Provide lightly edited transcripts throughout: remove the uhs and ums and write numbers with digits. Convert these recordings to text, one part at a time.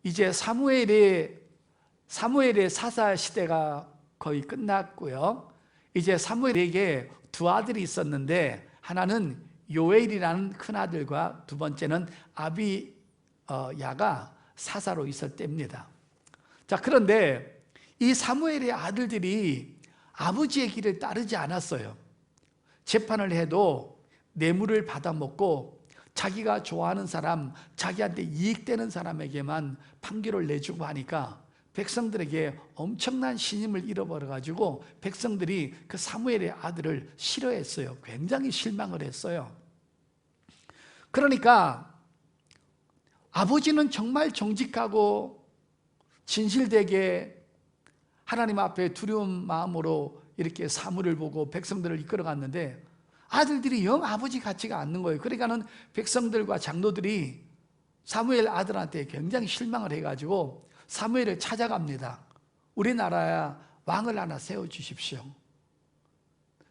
이제 사무엘의 사사 시대가 거의 끝났고요. 이제 사무엘에게 두 아들이 있었는데, 하나는 요엘이라는 큰아들과 두 번째는 아비야가 사사로 있을 때입니다. 자, 그런데 이 사무엘의 아들들이 아버지의 길을 따르지 않았어요. 재판을 해도 뇌물을 받아먹고 자기가 좋아하는 사람, 자기한테 이익되는 사람에게만 판결을 내주고 하니까 백성들에게 엄청난 신임을 잃어버려가지고 백성들이 그 사무엘의 아들을 싫어했어요. 굉장히 실망을 했어요. 그러니까 아버지는 정말 정직하고 진실되게 하나님 앞에 두려운 마음으로 이렇게 사물을 보고 백성들을 이끌어갔는데, 아들들이 영 아버지 같지가 않는 거예요. 그러니까는 백성들과 장로들이 사무엘 아들한테 굉장히 실망을 해가지고 사무엘을 찾아갑니다. 우리나라에 왕을 하나 세워주십시오.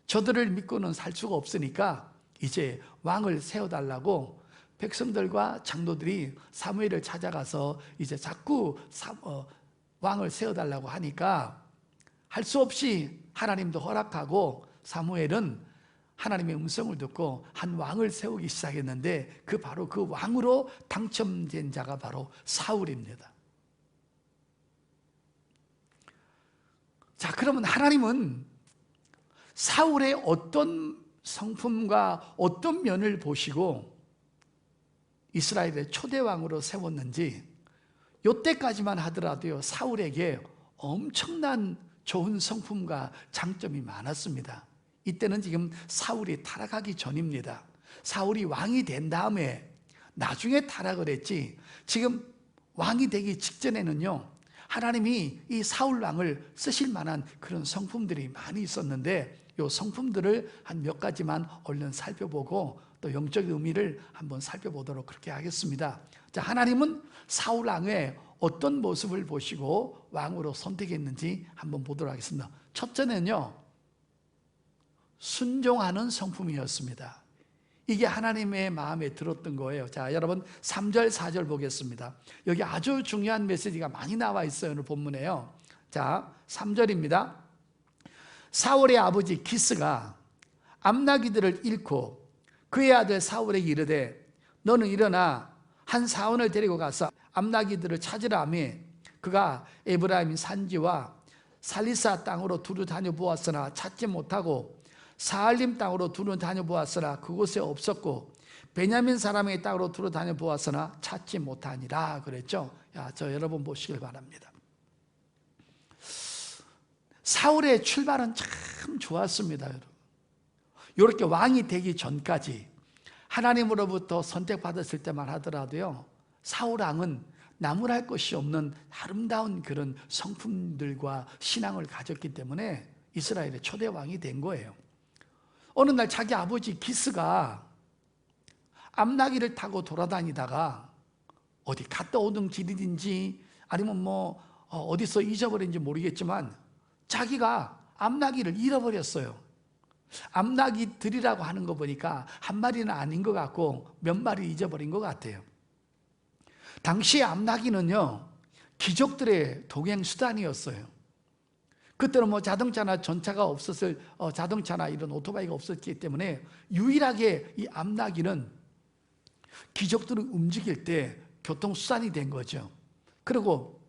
저들을 믿고는 살 수가 없으니까 이제 왕을 세워달라고 백성들과 장로들이 사무엘을 찾아가서 이제 자꾸 왕을 세워달라고 하니까 할 수 없이 하나님도 허락하고 사무엘은 하나님의 음성을 듣고 한 왕을 세우기 시작했는데, 바로 그 왕으로 당첨된 자가 바로 사울입니다. 자, 그러면 하나님은 사울의 어떤 성품과 어떤 면을 보시고 이스라엘의 초대왕으로 세웠는지, 이때까지만 하더라도요, 사울에게 엄청난 좋은 성품과 장점이 많았습니다. 이때는 지금 사울이 타락하기 전입니다. 사울이 왕이 된 다음에 나중에 타락을 했지, 지금 왕이 되기 직전에는요, 하나님이 이 사울 왕을 쓰실 만한 그런 성품들이 많이 있었는데, 이 성품들을 한 몇 가지만 얼른 살펴보고 또 영적 의미를 한번 살펴보도록 그렇게 하겠습니다. 자, 하나님은 사울 왕의 어떤 모습을 보시고 왕으로 선택했는지 한번 보도록 하겠습니다. 첫째는요, 순종하는 성품이었습니다. 이게 하나님의 마음에 들었던 거예요. 자, 여러분 3절 4절 보겠습니다. 여기 아주 중요한 메시지가 많이 나와 있어요, 오늘 본문에요. 자, 3절입니다. 사울의 아버지 기스가 암나기들을 잃고 그의 아들 사울에게 이르되, 너는 일어나 한 사원을 데리고 가서 암나기들을 찾으라 하며, 그가 에브라임 산지와 살리사 땅으로 두루 다녀보았으나 찾지 못하고 사알림 땅으로 두루 다녀보았으나 그곳에 없었고 베냐민 사람의 땅으로 두루 다녀보았으나 찾지 못하니라 그랬죠. 저 여러분 보시길 바랍니다. 사울의 출발은 참 좋았습니다, 여러분. 이렇게 왕이 되기 전까지 하나님으로부터 선택받았을 때만 하더라도요, 사울 왕은 나무랄 것이 없는 아름다운 그런 성품들과 신앙을 가졌기 때문에 이스라엘의 초대 왕이 된 거예요. 어느 날 자기 아버지 기스가 암나기를 타고 돌아다니다가 어디 갔다 오던 길인지 아니면 어디서 잊어버린지 모르겠지만 자기가 암나기를 잃어버렸어요. 암나기들이라고 하는 거 보니까 한 마리는 아닌 것 같고 몇 마리 잊어버린 것 같아요. 당시 암나기는요, 귀족들의 동행 수단이었어요. 그때는 자동차나 전차가 없었을, 자동차나 이런 오토바이가 없었기 때문에 유일하게 이 암나기는 귀족들을 움직일 때 교통수단이 된 거죠. 그리고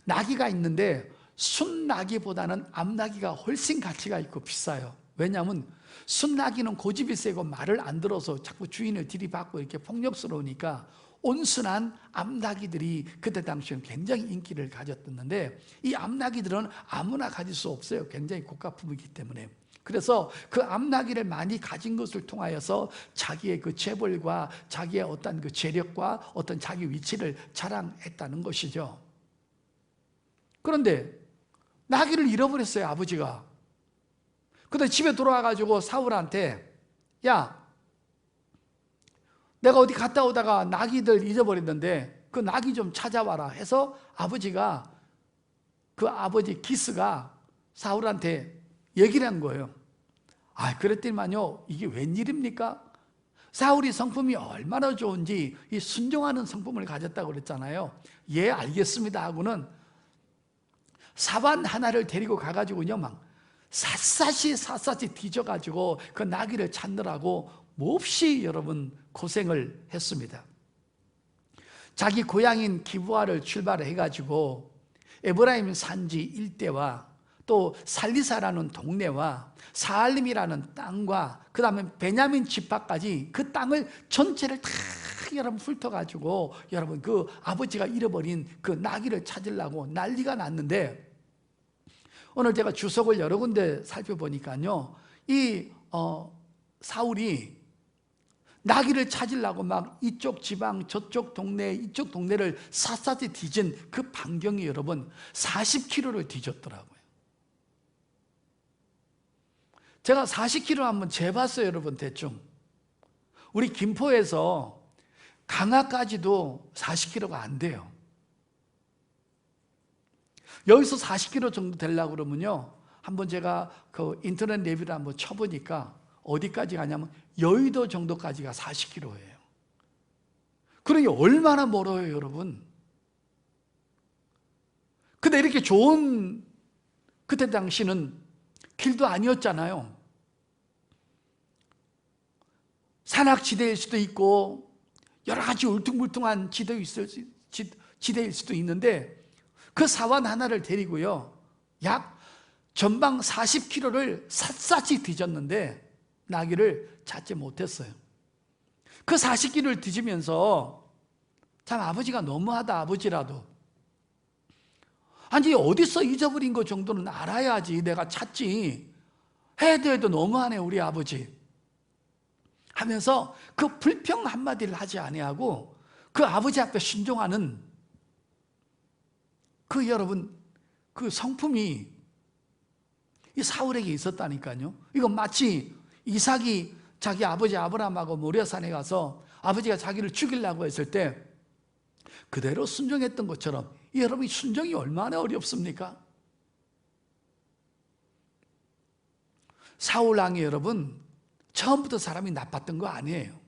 나귀가 있는데 순나귀보다는 암나귀가 훨씬 가치가 있고 비싸요. 왜냐하면 순나귀는 고집이 세고 말을 안 들어서 자꾸 주인을 들이받고 이렇게 폭력스러우니까 온순한 암나귀들이 그때 당시에는 굉장히 인기를 가졌었는데, 이 암나귀들은 아무나 가질 수 없어요. 굉장히 고가품이기 때문에. 그래서 그 암나귀를 많이 가진 것을 통하여서 자기의 그 재벌과 자기의 어떤 그 재력과 어떤 자기 위치를 자랑했다는 것이죠. 그런데 나귀를 잃어버렸어요, 아버지가. 근데 집에 돌아와가지고 사울한테, 야, 내가 어디 갔다 오다가 나귀들 잊어버렸는데 그 나귀 좀 찾아와라 해서 아버지가, 그 아버지 기스가 사울한테 얘기를 한 거예요. 그랬더니만요, 이게 웬일입니까? 사울이 성품이 얼마나 좋은지 이 순종하는 성품을 가졌다고 그랬잖아요. 예, 알겠습니다 하고는 사환 하나를 데리고 가가지고요, 막 샅샅이 뒤져가지고 그 나귀를 찾느라고 몹시 여러분 고생을 했습니다. 자기 고향인 기브아를 출발해가지고 에브라임 산지 일대와 또 살리사라는 동네와 사알림이라는 땅과 그 다음에 베냐민 지파까지 그 땅을 전체를 다 여러분 훑어가지고 여러분 그 아버지가 잃어버린 그 나귀를 찾으려고 난리가 났는데, 오늘 제가 주석을 여러 군데 살펴보니까요, 이 사울이 나귀를 찾으려고 막 이쪽 지방 저쪽 동네 이쪽 동네를 샅샅이 뒤진 그 반경이 여러분 40km를 뒤졌더라고요. 제가 40km 한번 재봤어요, 여러분. 대충 우리 김포에서 강화까지도 40km가 안 돼요. 여기서 40km 정도 되려고 그러면요, 한번 제가 그 인터넷 내비를 한번 쳐보니까 어디까지 가냐면 여의도 정도까지가 40km예요. 그러니 얼마나 멀어요, 여러분. 근데 이렇게 좋은 그때 당시는 길도 아니었잖아요. 산악지대일 수도 있고 여러 가지 울퉁불퉁한 지대일 수도 있는데 그 사환 하나를 데리고요, 약 전방 40km를 샅샅이 뒤졌는데 나귀를 찾지 못했어요. 그 40km를 뒤지면서 참 아버지가 너무하다, 아버지라도 아니 어디서 잊어버린 것 정도는 알아야지 내가 찾지, 해도 해도 너무하네 우리 아버지 하면서 그 불평 한마디를 하지 아니하고 그 아버지 앞에 순종하는 그 여러분 그 성품이 이 사울에게 있었다니까요. 이건 마치 이삭이 자기 아버지 아브라함하고 모리아산에 가서 아버지가 자기를 죽이려고 했을 때 그대로 순종했던 것처럼, 여러분 순종이 얼마나 어렵습니까? 사울 왕이 여러분 처음부터 사람이 나빴던 거 아니에요.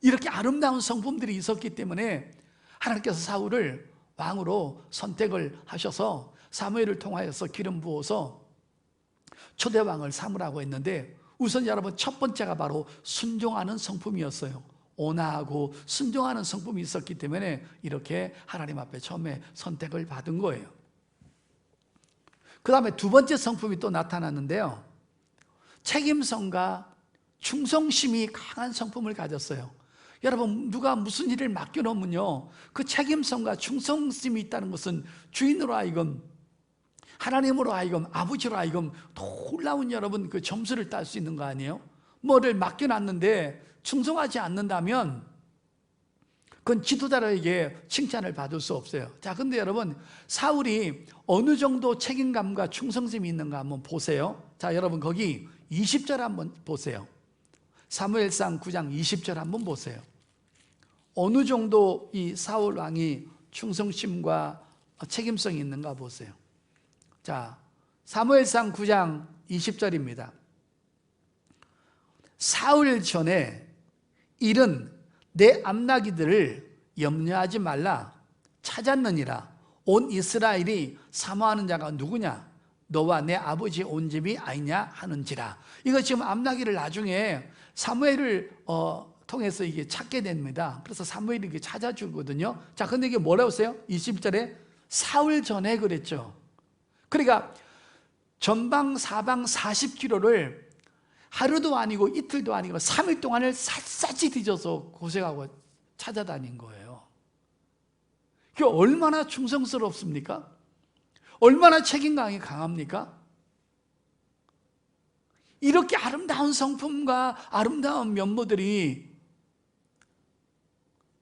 이렇게 아름다운 성품들이 있었기 때문에 하나님께서 사울을 왕으로 선택을 하셔서 사무엘을 통하여서 기름 부어서 초대왕을 삼으라고 했는데, 우선 여러분 첫 번째가 바로 순종하는 성품이었어요. 온화하고 순종하는 성품이 있었기 때문에 이렇게 하나님 앞에 처음에 선택을 받은 거예요. 그 다음에 두 번째 성품이 또 나타났는데요, 책임성과 충성심이 강한 성품을 가졌어요. 여러분 누가 무슨 일을 맡겨놓으면요, 그 책임성과 충성심이 있다는 것은 주인으로 하여금, 하나님으로 하여금, 아버지로 하여금 놀라운 여러분 그 점수를 딸 수 있는 거 아니에요? 뭐를 맡겨놨는데 충성하지 않는다면 그건 지도자에게 칭찬을 받을 수 없어요. 자, 근데 여러분 사울이 어느 정도 책임감과 충성심이 있는가 한번 보세요. 자, 여러분 거기 20절 한번 보세요. 사무엘상 9장 20절 한번 보세요. 어느 정도 이 사울 왕이 충성심과 책임성이 있는가 보세요. 자, 사무엘상 9장 20절입니다. 사흘 전에 일은 내 암나기들을 염려하지 말라 찾았느니라. 온 이스라엘이 사모하는 자가 누구냐? 너와 내 아버지 온 집이 아니냐 하는지라. 이거 지금 암나기를 나중에 사무엘을 통해서 이게 찾게 됩니다. 그래서 사무엘이 이게 찾아주거든요. 자, 근데 이게 뭐라고 써요? 20절에 사흘 전에 그랬죠. 그러니까 전방 사방 40km를 하루도 아니고 이틀도 아니고 3일 동안을 샅샅이 뒤져서 고생하고 찾아다닌 거예요. 그게 얼마나 충성스럽습니까? 얼마나 책임감이 강합니까? 이렇게 아름다운 성품과 아름다운 면모들이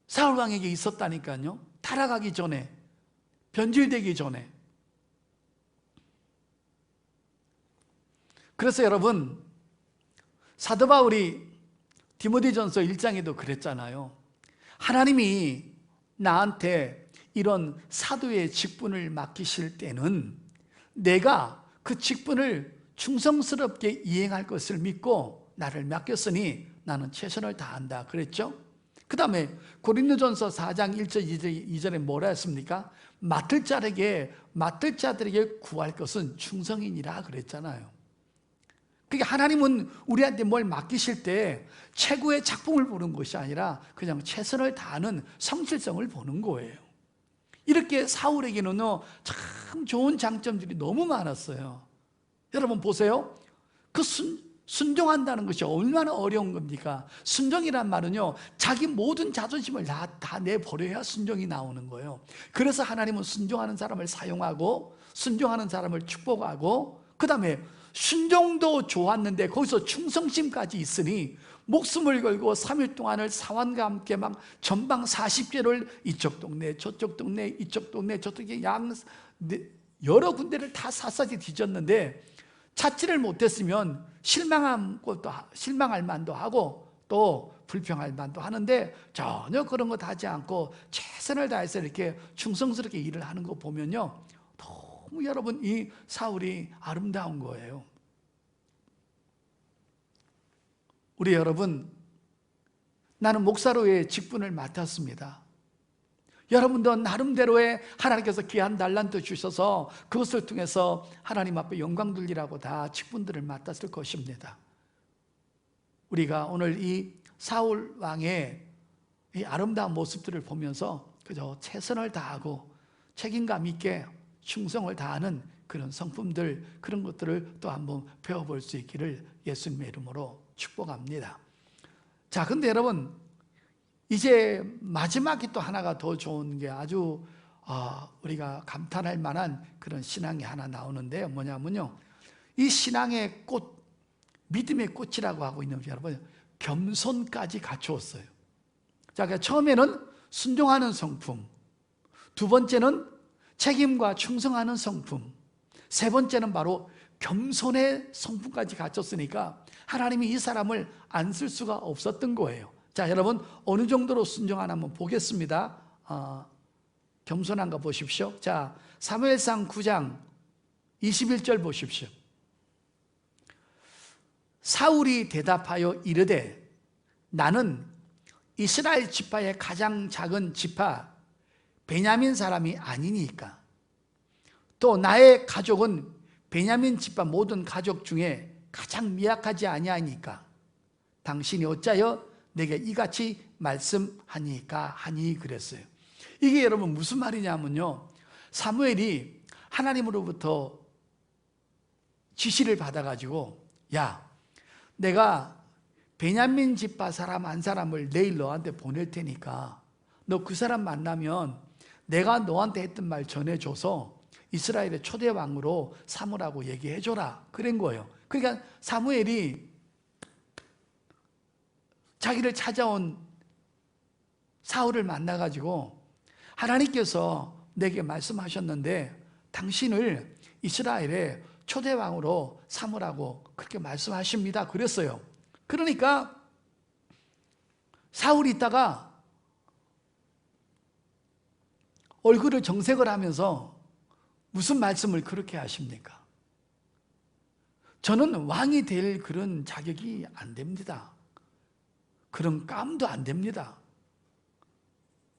사울 왕에게 있었다니까요. 타락하기 전에, 변질되기 전에. 그래서 여러분 사도 바울이 디모데전서 1장에도 그랬잖아요. 하나님이 나한테 이런 사도의 직분을 맡기실 때는 내가 그 직분을 충성스럽게 이행할 것을 믿고 나를 맡겼으니 나는 최선을 다한다 그랬죠. 그 다음에 고린도전서 4장 1절 2절에 뭐라 했습니까? 맡을 자들에게 구할 것은 충성이니라 그랬잖아요. 그러니까 하나님은 우리한테 뭘 맡기실 때 최고의 작품을 보는 것이 아니라 그냥 최선을 다하는 성실성을 보는 거예요. 이렇게 사울에게는요 참 좋은 장점들이 너무 많았어요. 여러분 보세요. 그 순종한다는 것이 얼마나 어려운 겁니까? 순종이란 말은요 자기 모든 자존심을 다 내버려야 순종이 나오는 거예요. 그래서 하나님은 순종하는 사람을 사용하고 순종하는 사람을 축복하고, 그 다음에 순종도 좋았는데 거기서 충성심까지 있으니 목숨을 걸고 3일 동안을 사환과 함께 막 전방 40개를 이쪽 동네 저쪽 동네 이쪽 동네 저쪽에 여러 군데를 다 샅샅이 뒤졌는데 찾지를 못했으면 실망할 만도 하고 또 불평할 만도 하는데 전혀 그런 것 하지 않고 최선을 다해서 이렇게 충성스럽게 일을 하는 거 보면요 너무 여러분 이 사울이 아름다운 거예요. 우리 여러분, 나는 목사로의 직분을 맡았습니다. 여러분도 나름대로의 하나님께서 귀한 달란트 주셔서 그것을 통해서 하나님 앞에 영광 돌리라고 다 직분들을 맡았을 것입니다. 우리가 오늘 이 사울 왕의 이 아름다운 모습들을 보면서 그저 최선을 다하고 책임감 있게 충성을 다하는 그런 성품들, 그런 것들을 또 한번 배워볼 수 있기를 예수님의 이름으로 축복합니다. 자, 근데 여러분 이제 마지막에 또 하나가 더 좋은 게 아주 우리가 감탄할 만한 그런 신앙이 하나 나오는데요. 뭐냐면요, 이 신앙의 꽃, 믿음의 꽃이라고 하고 있는 여러분, 겸손까지 갖추었어요. 자, 그러니까 처음에는 순종하는 성품, 두 번째는 책임과 충성하는 성품, 세 번째는 바로 겸손의 성품까지 갖췄으니까 하나님이 이 사람을 안 쓸 수가 없었던 거예요. 자, 여러분 어느 정도로 순종하나 한번 보겠습니다. 겸손한 거 보십시오. 자, 사무엘상 9장 21절 보십시오. 사울이 대답하여 이르되 나는 이스라엘 지파의 가장 작은 지파 베냐민 사람이 아니니까, 또 나의 가족은 베냐민 지파 모든 가족 중에 가장 미약하지 아니하니까 당신이 어찌하여 내게 이같이 말씀하니까 하니 그랬어요. 이게 여러분 무슨 말이냐면요, 사무엘이 하나님으로부터 지시를 받아가지고 야, 내가 베냐민 지파 사람 한 사람을 내일 너한테 보낼 테니까 너 그 사람 만나면 내가 너한테 했던 말 전해줘서 이스라엘의 초대 왕으로 삼으라고 얘기해줘라 그런 거예요. 그러니까 사무엘이 자기를 찾아온 사울을 만나가지고 하나님께서 내게 말씀하셨는데 당신을 이스라엘의 초대 왕으로 삼으라고 그렇게 말씀하십니다 그랬어요. 그러니까 사울이 있다가 얼굴을 정색을 하면서 무슨 말씀을 그렇게 하십니까? 저는 왕이 될 그런 자격이 안 됩니다. 그런 깜도 안 됩니다.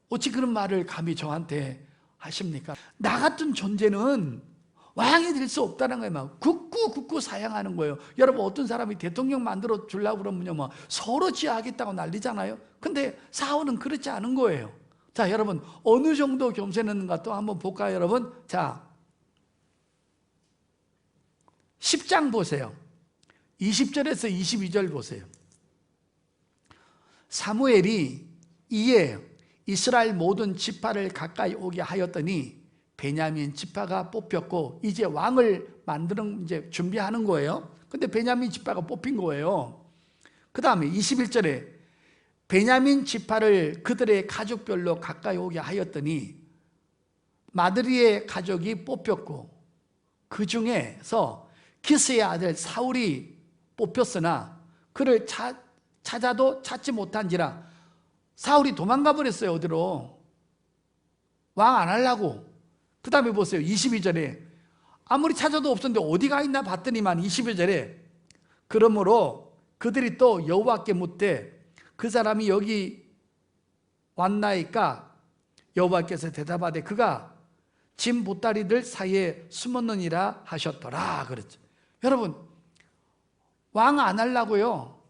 어찌 그런 말을 감히 저한테 하십니까? 나 같은 존재는 왕이 될 수 없다는 거예요. 막 굳고 사양하는 거예요. 여러분 어떤 사람이 대통령 만들어 주려고 그러면요, 막 서로 지하하겠다고 난리잖아요. 근데 사울은 그렇지 않은 거예요. 자, 여러분 어느 정도 겸손했는가 또 한번 볼까요, 여러분? 자, 10장 보세요. 20절에서 22절 보세요. 사무엘이 이에 이스라엘 모든 지파를 가까이 오게 하였더니 베냐민 지파가 뽑혔고 이제 왕을 만드는 이제 준비하는 거예요. 근데 베냐민 지파가 뽑힌 거예요. 그 다음에 21절에 베냐민 지파를 그들의 가족별로 가까이 오게 하였더니 마드리의 가족이 뽑혔고 그 중에서 기스의 아들 사울이 뽑혔으나 그를 찾아도 찾지 못한지라 사울이 도망가 버렸어요. 어디로? 왕 안 하려고. 그 다음에 보세요. 22절에 아무리 찾아도 없었는데 어디가 있나 봤더니만 22절에 그러므로 그들이 또 여호와께 묻되 그 사람이 여기 왔나이까? 여호와께서 대답하되 그가 짐 보따리들 사이에 숨었느니라 하셨더라 그랬죠. 여러분, 왕 안 하려고요,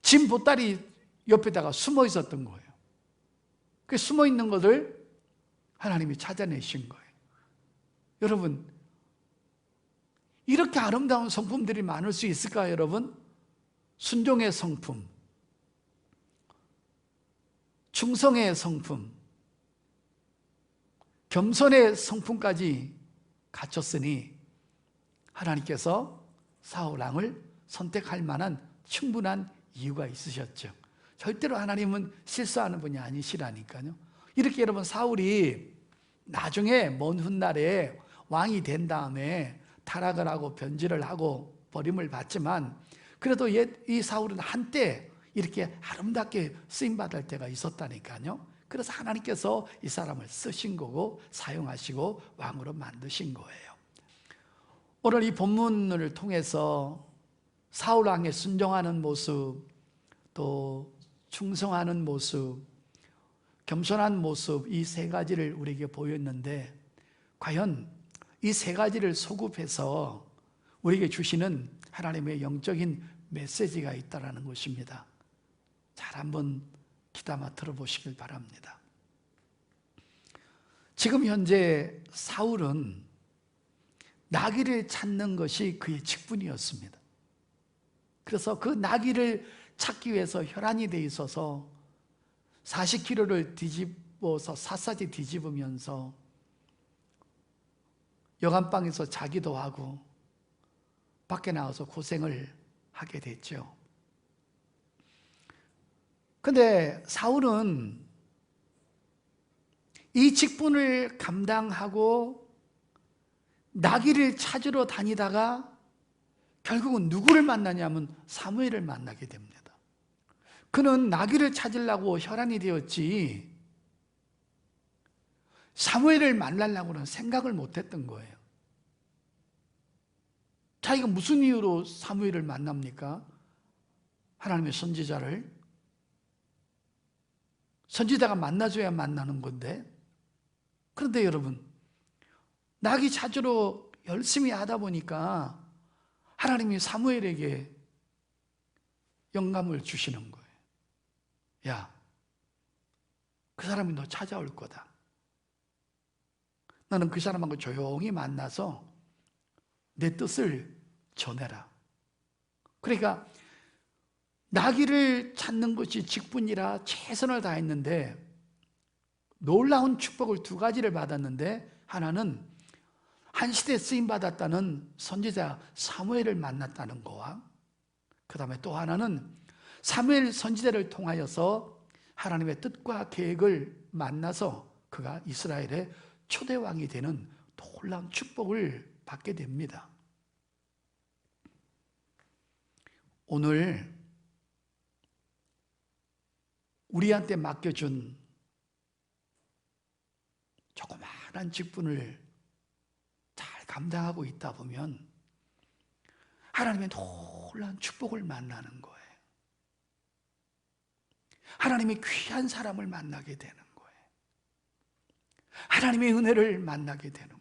짐 보따리 옆에다가 숨어 있었던 거예요. 그 숨어 있는 것을 하나님이 찾아내신 거예요. 여러분, 이렇게 아름다운 성품들이 많을 수 있을까요, 여러분? 순종의 성품, 충성의 성품, 겸손의 성품까지 갖췄으니 하나님께서 사울 왕을 선택할 만한 충분한 이유가 있으셨죠. 절대로 하나님은 실수하는 분이 아니시라니까요. 이렇게 여러분, 사울이 나중에 먼 훗날에 왕이 된 다음에 타락을 하고 변질을 하고 버림을 받지만, 그래도 이 사울은 한때 이렇게 아름답게 쓰임받을 때가 있었다니까요. 그래서 하나님께서 이 사람을 쓰신 거고 사용하시고 왕으로 만드신 거예요. 오늘 이 본문을 통해서 사울 왕의 순종하는 모습, 또 충성하는 모습, 겸손한 모습, 이 세 가지를 우리에게 보였는데, 과연 이 세 가지를 소급해서 우리에게 주시는 하나님의 영적인 메시지가 있다는 것입니다. 잘 한번 귀담아 들어보시길 바랍니다. 지금 현재 사울은 나귀를 찾는 것이 그의 직분이었습니다. 그래서 그 나귀를 찾기 위해서 혈안이 돼 있어서 40km를 뒤집어서 샅샅이 뒤집으면서 여간방에서 자기도 하고 밖에 나와서 고생을 하게 됐죠. 근데 사울은 이 직분을 감당하고 나귀를 찾으러 다니다가 결국은 누구를 만나냐면 사무엘을 만나게 됩니다. 그는 나귀를 찾으려고 혈안이 되었지 사무엘을 만나려고는 생각을 못했던 거예요. 자기가 무슨 이유로 사무엘을 만납니까? 하나님의 선지자가 만나줘야 만나는 건데. 그런데 여러분, 나귀 찾으러 열심히 하다 보니까 하나님이 사무엘에게 영감을 주시는 거예요. 야, 그 사람이 너 찾아올 거다. 너는 그 사람하고 조용히 만나서 내 뜻을 전해라. 그러니까 나귀를 찾는 것이 직분이라 최선을 다했는데 놀라운 축복을 두 가지를 받았는데, 하나는 한 시대에 쓰임받았다는 선지자 사무엘을 만났다는 거와, 그 다음에 또 하나는 사무엘 선지자를 통하여서 하나님의 뜻과 계획을 만나서 그가 이스라엘의 초대왕이 되는 놀라운 축복을 받게 됩니다. 오늘 우리한테 맡겨준 조그마한 직분을 잘 감당하고 있다 보면 하나님의 놀라운 축복을 만나는 거예요. 하나님의 귀한 사람을 만나게 되는 거예요. 하나님의 은혜를 만나게 되는 거예요.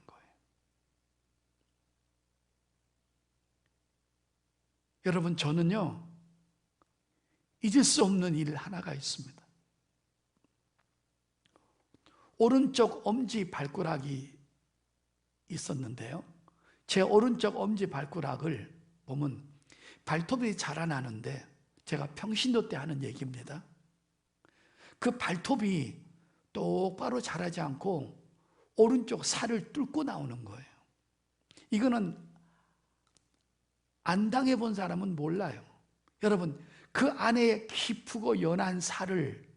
여러분, 저는요, 잊을 수 없는 일 하나가 있습니다. 오른쪽 엄지 발가락이 있었는데요, 제 오른쪽 엄지 발가락을 보면 발톱이 자라나는데, 제가 평신도 때 하는 얘기입니다. 그 발톱이 똑바로 자라지 않고 오른쪽 살을 뚫고 나오는 거예요. 이거는 안 당해본 사람은 몰라요. 여러분, 그 안에 깊고 연한 살을,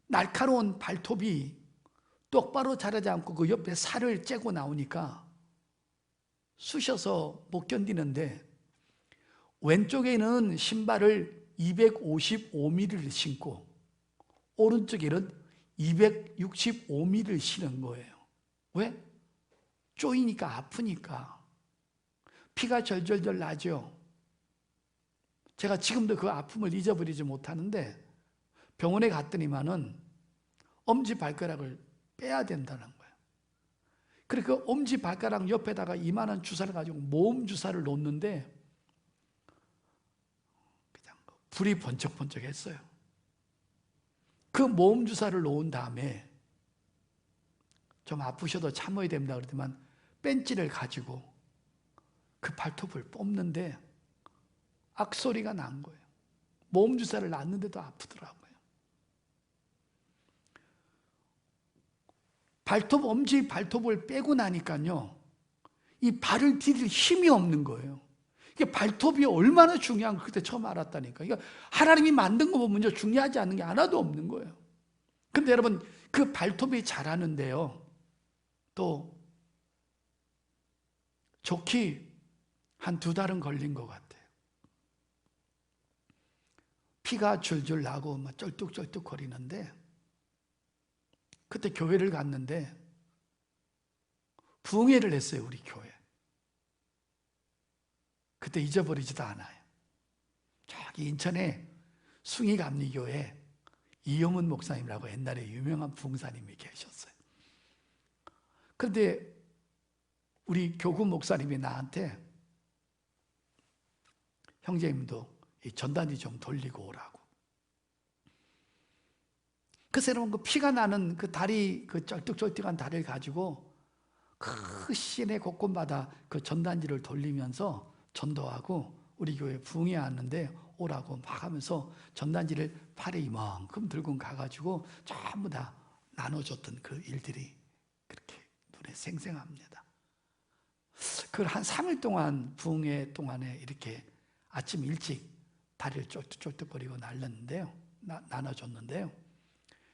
날카로운 발톱이 똑바로 자라지 않고 그 옆에 살을 째고 나오니까 쑤셔서 못 견디는데, 왼쪽에는 신발을 255mm를 신고 오른쪽에는 265mm를 신은 거예요. 왜? 쪼이니까, 아프니까. 피가 절절절 나죠. 제가 지금도 그 아픔을 잊어버리지 못하는데 병원에 갔더니만은 엄지발가락을 빼야 된다는 거예요. 그리고 그 엄지발가락 옆에다가 이만한 주사를 가지고 모음 주사를 놓는데 그냥 불이 번쩍번쩍했어요. 그 모음 주사를 놓은 다음에 좀 아프셔도 참아야 됩니다 그러더만 벤치를 가지고 그 발톱을 뽑는데 악소리가 난 거예요. 모음 주사를 놨는데도 아프더라고요. 엄지 발톱을 빼고 나니까요, 이 발을 디딜 힘이 없는 거예요. 이게 발톱이 얼마나 중요한 걸 그때 처음 알았다니까. 그러니까 하나님이 만든 거 보면 중요하지 않은 게 하나도 없는 거예요. 근데 여러분, 그 발톱이 자라는데요, 또 좋게 한 2달은 걸린 것 같아요. 피가 줄줄 나고 막 쩔뚝쩔뚝 거리는데, 그때 교회를 갔는데 부흥회를 했어요, 우리 교회. 그때 잊어버리지도 않아요. 저기 인천에 숭이감리교회 이용훈 목사님이라고 옛날에 유명한 부흥사님이 계셨어요. 그런데 우리 교구 목사님이 나한테 형제님도 이 전단지 좀 돌리고 오라고. 그래서 여러분, 그 피가 나는 그 다리, 그 쩔뚝쩔뚝한 다리를 가지고 그 시내 곳곳마다 그 전단지를 돌리면서 전도하고 우리 교회 부흥회 왔는데 오라고 막 하면서 전단지를 팔에 이만큼 들고 가가지고 전부 다 나눠줬던 그 일들이 그렇게 눈에 생생합니다. 그걸 한 3일 동안 부흥회 동안에 이렇게 아침 일찍 다리를 쫄뚝쫄뚝거리고 나눠줬는데요.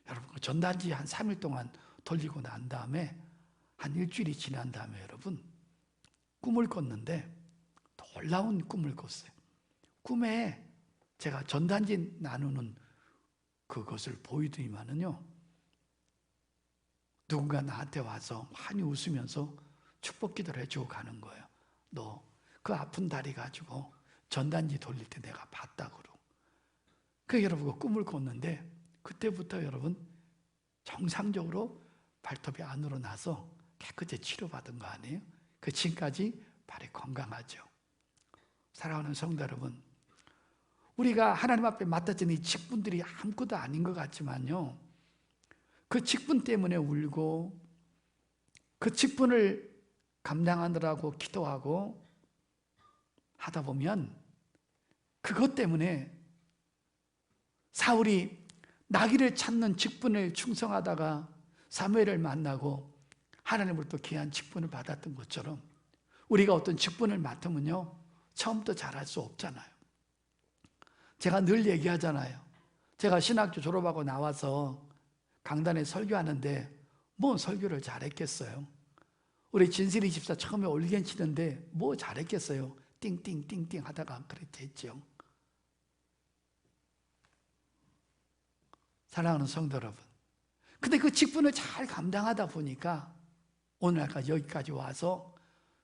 여러분, 그 전단지 한 3일 동안 돌리고 난 다음에 한 일주일이 지난 다음에 여러분, 꿈을 꿨는데 놀라운 꿈을 꿨어요. 꿈에 제가 전단지 나누는 그것을 보이더니만은요, 누군가 나한테 와서 많이 웃으면서 축복 기도를 해주고 가는 거예요. 너 그 아픈 다리 가지고 전단지 돌릴 때 내가 봤다고. 그 여러분, 그 꿈을 꿨는데 그때부터 여러분 정상적으로 발톱이 안으로 나서 깨끗이 치료받은 거 아니에요? 그 지금까지 발이 건강하죠. 사랑하는 성도 여러분, 우리가 하나님 앞에 맡아진 이 직분들이 아무것도 아닌 것 같지만요, 그 직분 때문에 울고 그 직분을 감당하느라고 기도하고 하다 보면 그것 때문에 사울이 나귀를 찾는 직분을 충성하다가 사무엘을 만나고 하나님으로부터 귀한 직분을 받았던 것처럼 우리가 어떤 직분을 맡으면요, 처음부터 잘할 수 없잖아요. 제가 늘 얘기하잖아요. 제가 신학교 졸업하고 나와서 강단에 설교하는데 뭐 설교를 잘했겠어요? 우리 진실이 집사 처음에 올겐 치는데 뭐 잘했겠어요? 띵띵띵띵 하다가 그렇게 했죠. 사랑하는 성도 여러분, 근데 그 직분을 잘 감당하다 보니까 오늘날까지 여기까지 와서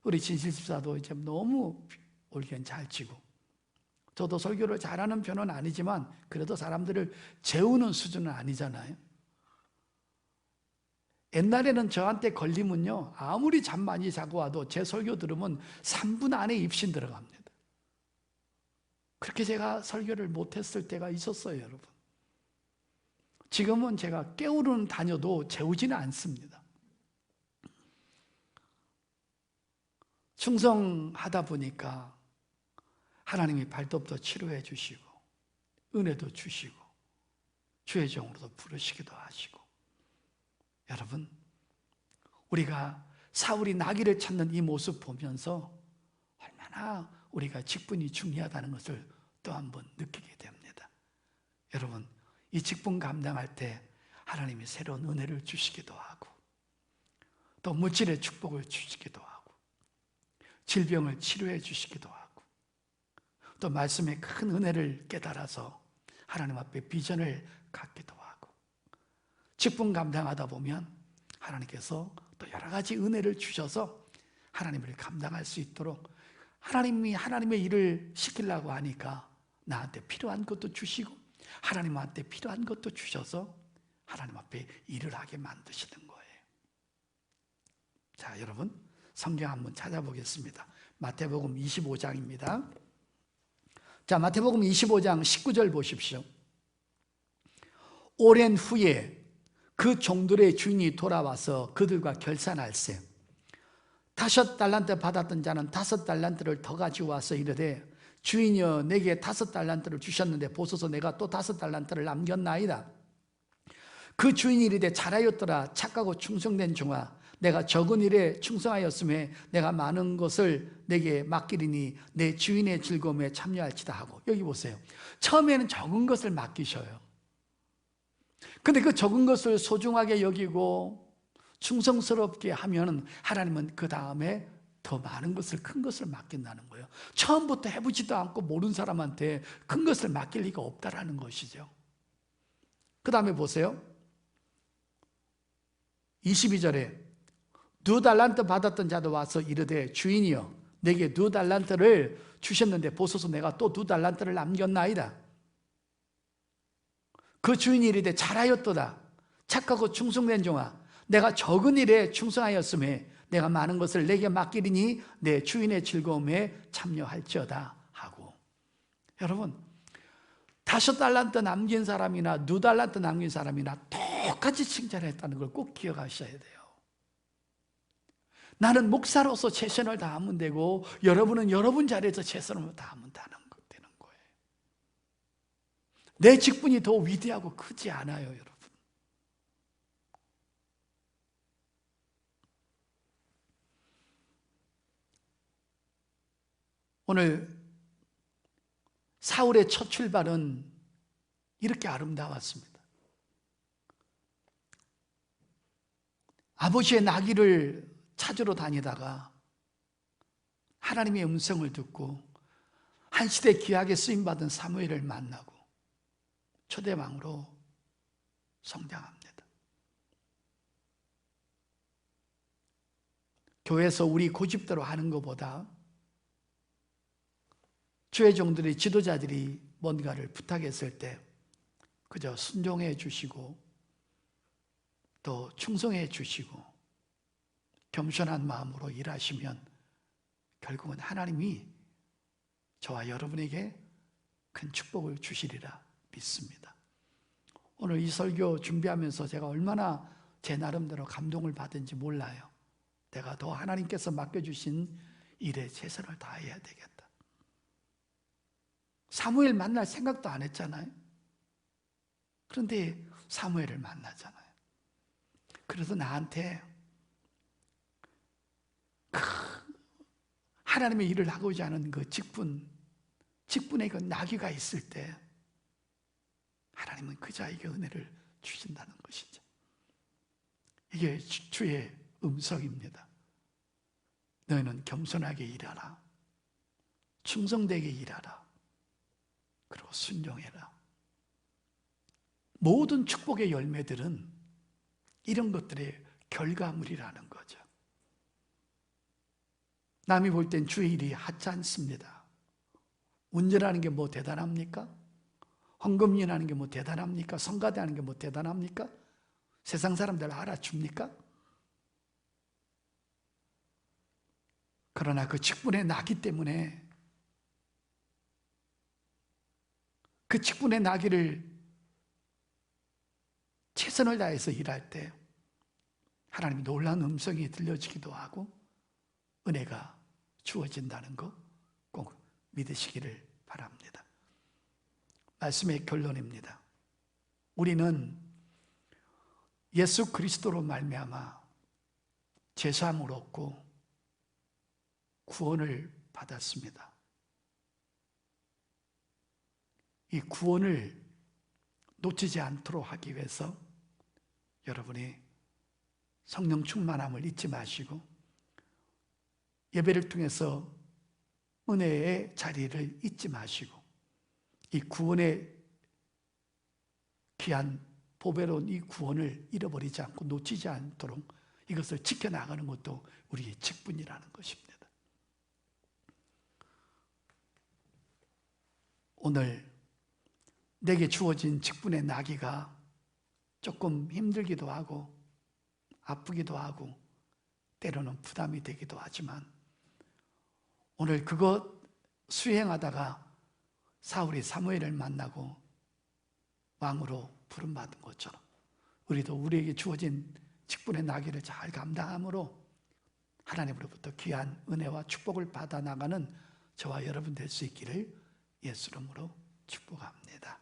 우리 진실 집사도 이제 너무 올겐 잘 치고, 저도 설교를 잘하는 편은 아니지만 그래도 사람들을 재우는 수준은 아니잖아요. 옛날에는 저한테 걸리면요, 아무리 잠 많이 자고 와도 제 설교 들으면 3분 안에 입신 들어갑니다. 그렇게 제가 설교를 못했을 때가 있었어요, 여러분. 지금은 제가 깨우는 다녀도 재우지는 않습니다. 충성하다 보니까 하나님이 발톱도 치료해 주시고 은혜도 주시고 주의 종으로도 부르시기도 하시고, 여러분, 우리가 사울이 나귀를 찾는 이 모습 보면서 얼마나 우리가 직분이 중요하다는 것을 또 한 번 느끼게 됩니다. 여러분, 이 직분 감당할 때 하나님이 새로운 은혜를 주시기도 하고 또 물질의 축복을 주시기도 하고 질병을 치료해 주시기도 하고 또 말씀의 큰 은혜를 깨달아서 하나님 앞에 비전을 갖기도 하고, 직분 감당하다 보면 하나님께서 또 여러 가지 은혜를 주셔서 하나님을 감당할 수 있도록 하나님이 하나님의 일을 시키려고 하니까 나한테 필요한 것도 주시고 하나님한테 필요한 것도 주셔서 하나님 앞에 일을 하게 만드시는 거예요. 자, 여러분 성경 한번 찾아보겠습니다. 마태복음 25장입니다. 자, 마태복음 25장 19절 보십시오. 오랜 후에 그 종들의 주인이 돌아와서 그들과 결산할세. 5달란트 받았던 자는 5달란트를 더 가지고 와서 이르되 주인이여 내게 5달란트를 주셨는데 보소서 내가 또 5달란트를 남겼나이다. 그 주인이 이르되 잘하였더라 착하고 충성된 종아 내가 적은 일에 충성하였음에 내가 많은 것을 내게 맡기리니 내 주인의 즐거움에 참여할지다 하고. 여기 보세요. 처음에는 적은 것을 맡기셔요. 근데 그 적은 것을 소중하게 여기고 충성스럽게 하면 하나님은 그 다음에 더 많은 것을, 큰 것을 맡긴다는 거예요. 처음부터 해보지도 않고 모르는 사람한테 큰 것을 맡길 리가 없다라는 것이죠. 그 다음에 보세요. 22절에 2달란트 받았던 자도 와서 이르되 주인이여 내게 2달란트를 주셨는데 보소서 내가 또 2달란트를 남겼나이다. 그 주인이 이르되 잘하였도다 착하고 충성된 종아 내가 적은 일에 충성하였음에 내가 많은 것을 내게 맡기리니 내 주인의 즐거움에 참여할지어다 하고. 여러분 5달란트 남긴 사람이나 2달란트 남긴 사람이나 똑같이 칭찬했다는 걸 꼭 기억하셔야 돼요. 나는 목사로서 최선을 다하면 되고 여러분은 여러분 자리에서 최선을 다하면 되는 거예요. 내 직분이 더 위대하고 크지 않아요, 여러분. 오늘 사울의 첫 출발은 이렇게 아름다웠습니다. 아버지의 나귀를 찾으러 다니다가 하나님의 음성을 듣고 한 시대 귀하게 쓰임받은 사무엘을 만나고 초대왕으로 성장합니다. 교회에서 우리 고집대로 하는 것보다 주의 종들이, 지도자들이 뭔가를 부탁했을 때 그저 순종해 주시고 또 충성해 주시고 겸손한 마음으로 일하시면 결국은 하나님이 저와 여러분에게 큰 축복을 주시리라 믿습니다. 오늘 이 설교 준비하면서 제가 얼마나 제 나름대로 감동을 받은지 몰라요. 내가 더 하나님께서 맡겨주신 일에 최선을 다해야 되겠다. 사무엘 만날 생각도 안 했잖아요. 그런데 사무엘을 만나잖아요. 그래서 나한테 하나님의 일을 하고자 하는 그 직분의 그 나귀가 있을 때 하나님은 그 자에게 은혜를 주신다는 것이죠. 이게 주의 음성입니다. 너희는 겸손하게 일하라. 충성되게 일하라. 그리고 순종해라. 모든 축복의 열매들은 이런 것들의 결과물이라는 거죠. 남이 볼 땐 주의 일이 하찮습니다. 운전하는 게 뭐 대단합니까? 헌금이라는 게 뭐 대단합니까? 성가대하는 게 뭐 대단합니까? 세상 사람들 알아줍니까? 그러나 그 직분에 나기 때문에 그 직분의 나귀를 최선을 다해서 일할 때 하나님의 놀라운 음성이 들려지기도 하고 은혜가 주어진다는 거 꼭 믿으시기를 바랍니다. 말씀의 결론입니다. 우리는 예수 그리스도로 말미암아 죄사함을 얻고 구원을 받았습니다. 이 구원을 놓치지 않도록 하기 위해서 여러분이 성령 충만함을 잊지 마시고 예배를 통해서 은혜의 자리를 잊지 마시고 이 구원의 귀한 보배로운 이 구원을 잃어버리지 않고 놓치지 않도록 이것을 지켜나가는 것도 우리의 직분이라는 것입니다. 오늘 내게 주어진 직분의 나귀가 조금 힘들기도 하고 아프기도 하고 때로는 부담이 되기도 하지만 오늘 그것 수행하다가 사울이 사무엘을 만나고 왕으로 부름받은 것처럼 우리도 우리에게 주어진 직분의 나귀를 잘 감당함으로 하나님으로부터 귀한 은혜와 축복을 받아 나가는 저와 여러분 될 수 있기를 예수 이름으로 축복합니다.